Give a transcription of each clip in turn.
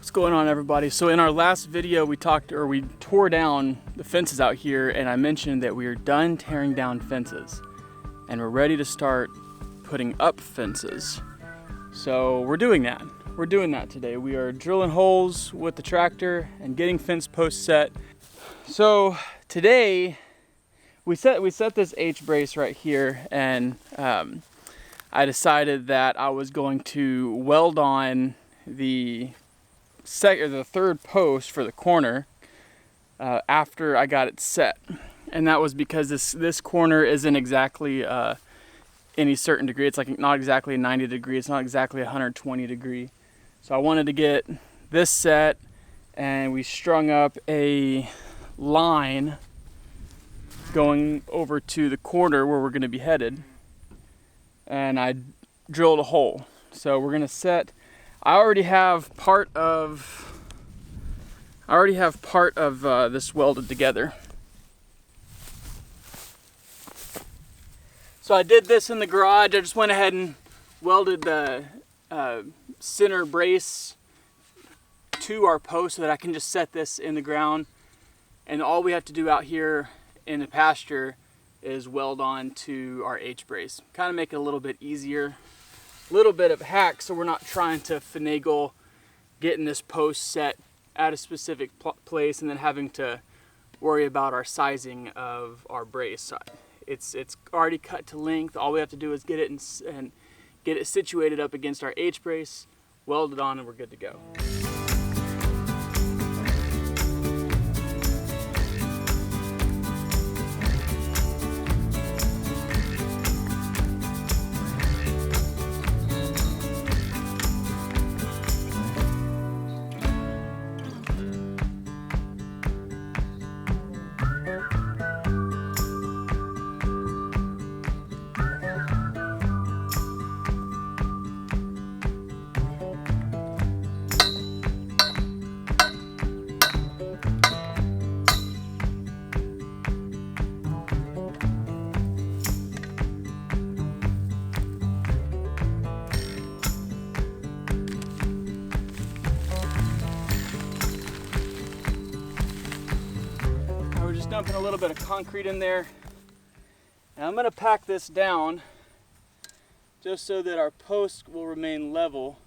What's going on, everybody? So in our last video we tore down the fences out here, and I mentioned that we are done tearing down fences and we're ready to start putting up fences. So we're doing that. We're doing that today. We are drilling holes with the tractor and getting fence posts set. So today we set this H brace right here, and I decided that I was going to weld on the third post for the corner after I got it set. And that was because this corner isn't exactly any certain degree. It's like not exactly a 90 degree, it's not exactly a 120 degree. So I wanted to get this set, and we strung up a line going over to the corner where we're going to be headed, and I drilled a hole. So we're going to set, I already have part of this welded together. So I did this in the garage. I just went ahead and welded the center brace to our post so that I can just set this in the ground, and all we have to do out here in the pasture is weld on to our H brace. Kind of make it a little bit easier, a little bit of a hack, so we're not trying to finagle getting this post set at a specific place and then having to worry about our sizing of our brace. It's already cut to length. All we have to do is get it and get it situated up against our H brace, weld it on, and we're good to go. Dumping a little bit of concrete in there, and I'm going to pack this down just so that our post will remain level.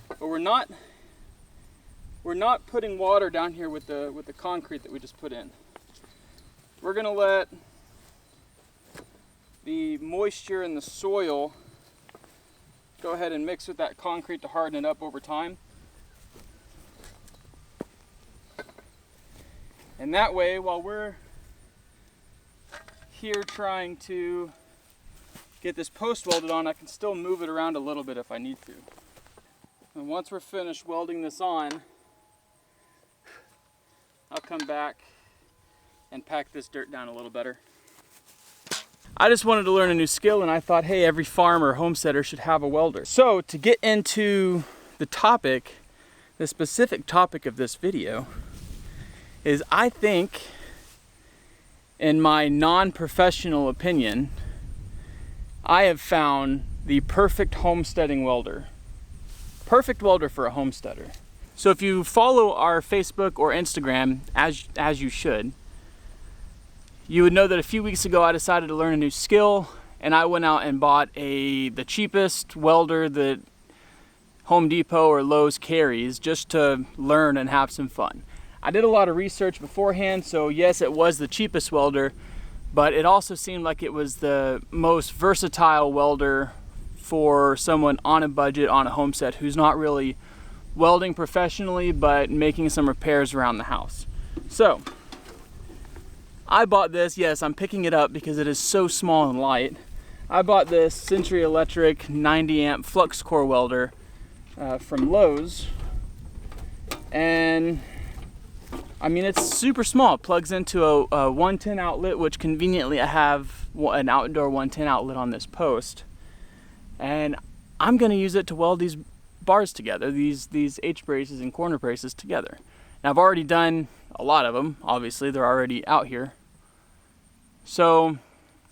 But we're not putting water down here with the concrete that we just put in. We're going to let the moisture in the soil go ahead and mix with that concrete to harden it up over time. And that way, while we're here trying to get this post welded on, I can still move it around a little bit if I need to. And once we're finished welding this on, I'll come back and pack this dirt down a little better. I just wanted to learn a new skill, and I thought, hey, every farmer, homesteader should have a welder. So to get into the topic, the specific topic of this video, is I think, in my non-professional opinion, I have found the perfect homesteading welder. Perfect welder for a homesteader. So if you follow our Facebook or Instagram, as you should, you would know that a few weeks ago I decided to learn a new skill, and I went out and bought the cheapest welder that Home Depot or Lowe's carries, just to learn and have some fun. I did a lot of research beforehand, so yes, it was the cheapest welder, but it also seemed like it was the most versatile welder for someone on a budget, on a homestead, who's not really welding professionally, but making some repairs around the house. So, I bought this. Yes, I'm picking it up because it is so small and light. I bought this Century Electric 90 amp flux-cored welder from Lowe's, and I mean, it's super small. It plugs into a 110 outlet, which conveniently I have an outdoor 110 outlet on this post. And I'm going to use it to weld these bars together, these H braces and corner braces together. Now, I've already done a lot of them. Obviously, they're already out here. So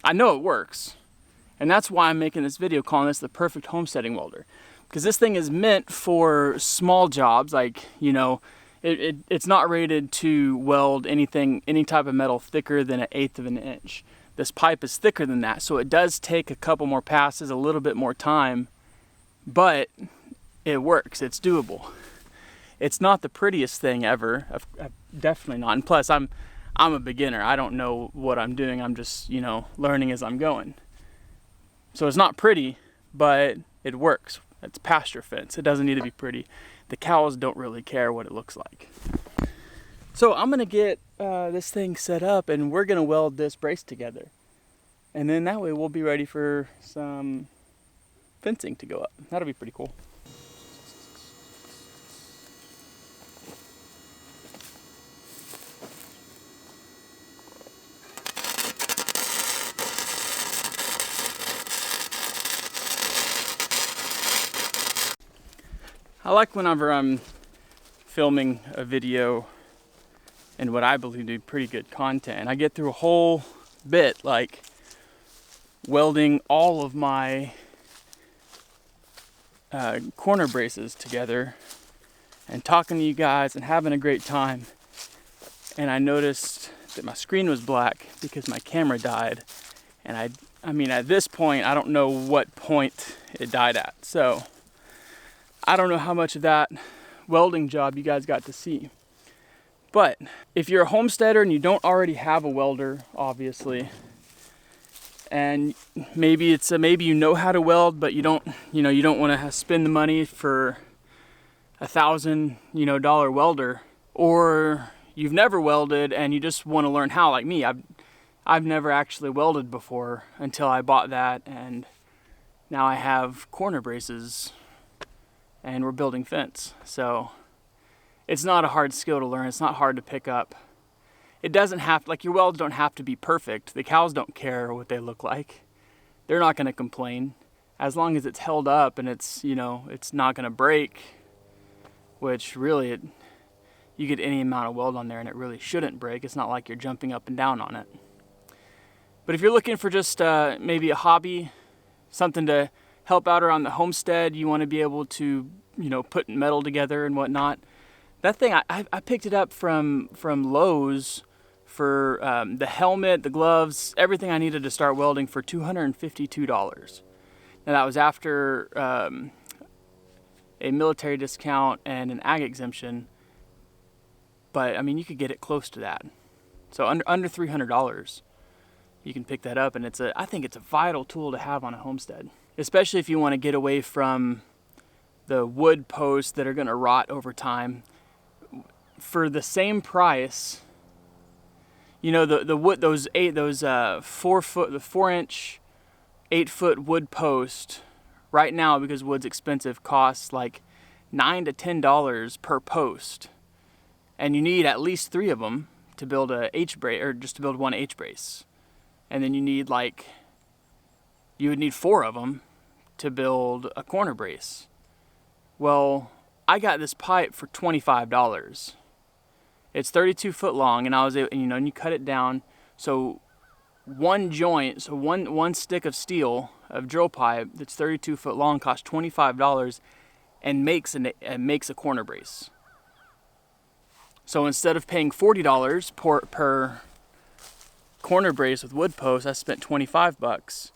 I know it works. And that's why I'm making this video calling this the perfect homesteading welder. Because this thing is meant for small jobs, like, you know, it's not rated to weld any type of metal thicker than 1/8 of an inch. This pipe is thicker than that, so it does take a couple more passes, a little bit more time, but it works, it's doable. It's not the prettiest thing ever, definitely not. And plus, I'm a beginner. I don't know what I'm doing. I'm just, you know, learning as I'm going. So it's not pretty, but it works. It's pasture fence. It doesn't need to be pretty. The cows don't really care what it looks like. So I'm gonna get this thing set up, and we're gonna weld this brace together. And then that way we'll be ready for some fencing to go up. That'll be pretty cool. I like whenever I'm filming a video and what I believe to be pretty good content, I get through a whole bit like welding all of my corner braces together and talking to you guys and having a great time. And I noticed that my screen was black because my camera died. And I mean, at this point, I don't know what point it died at. So I don't know how much of that welding job you guys got to see. But if you're a homesteader and you don't already have a welder, obviously, and maybe you know how to weld, but you don't want to spend the money for $1,000 welder, or you've never welded and you just want to learn how, like me. I've never actually welded before until I bought that, and now I have corner braces and we're building fence. So it's not a hard skill to learn. It's not hard to pick up. It doesn't have, like, your welds don't have to be perfect. The cows don't care what they look like. They're not going to complain as long as it's held up and it's, you know, it's not going to break, which really you get any amount of weld on there and it really shouldn't break. It's not like you're jumping up and down on it. But if you're looking for just maybe a hobby, something to help out around the homestead, you want to be able to, you know, put metal together and whatnot. That thing, I picked it up from Lowe's for the helmet, the gloves, everything I needed to start welding for $252. Now that was after a military discount and an ag exemption, but I mean, you could get it close to that. So under $300, you can pick that up, and I think it's a vital tool to have on a homestead, especially if you want to get away from the wood posts that are going to rot over time. For the same price, you know, the wood, those 4-inch, 8-foot wood post right now, because wood's expensive, costs like $9 to $10 per post, and you need at least 3 of them to build a H-brace, or just to build one H-brace, and then you would need 4 of them to build a corner brace. Well, I got this pipe for $25. It's 32 foot long, and I was able, you know, and you cut it down. So one joint, so one stick of steel of drill pipe that's 32 foot long costs $25 and makes a corner brace. So instead of paying $40 per corner brace with wood posts, I spent $25,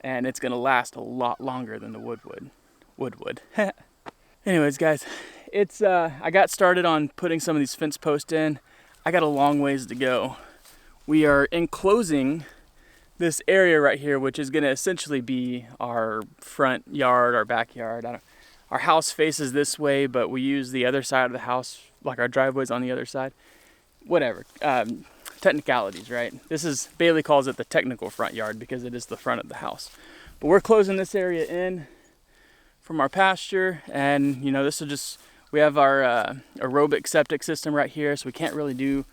and it's gonna last a lot longer than the wood would. Anyways, guys, it's I got started on putting some of these fence posts in. I got a long ways to go. We are enclosing this area right here, which is gonna essentially be our front yard, our backyard. Our house faces this way, but we use the other side of the house, like our driveway's on the other side. Whatever, technicalities, right? Bailey calls it the technical front yard because it is the front of the house. But we're closing this area in from our pasture, and you know, we have our aerobic septic system right here, so we can't really do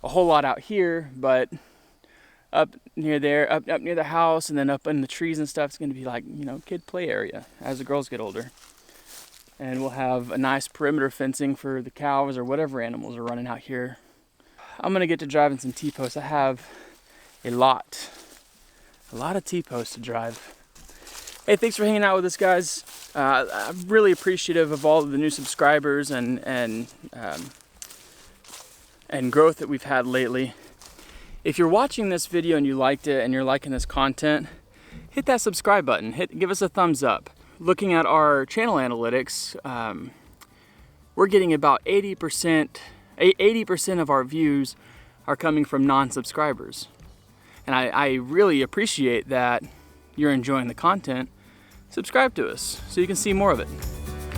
a whole lot out here, but up near there, up near the house, and then up in the trees and stuff, it's going to be like, you know, kid play area as the girls get older. And we'll have a nice perimeter fencing for the cows or whatever animals are running out here. I'm going to get to driving some T-posts. I have a lot A lot of T-posts to drive. Hey, thanks for hanging out with us, guys. I'm really appreciative of all of the new subscribers and growth that we've had lately. If you're watching this video and you liked it and you're liking this content, hit that subscribe button. Give us a thumbs up. Looking at our channel analytics, we're getting about 80% of our views are coming from non-subscribers. And I really appreciate that you're enjoying the content. Subscribe to us so you can see more of it.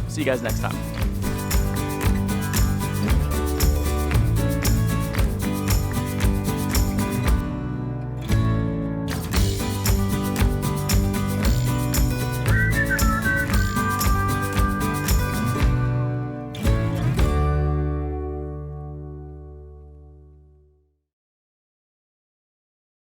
See you guys next time.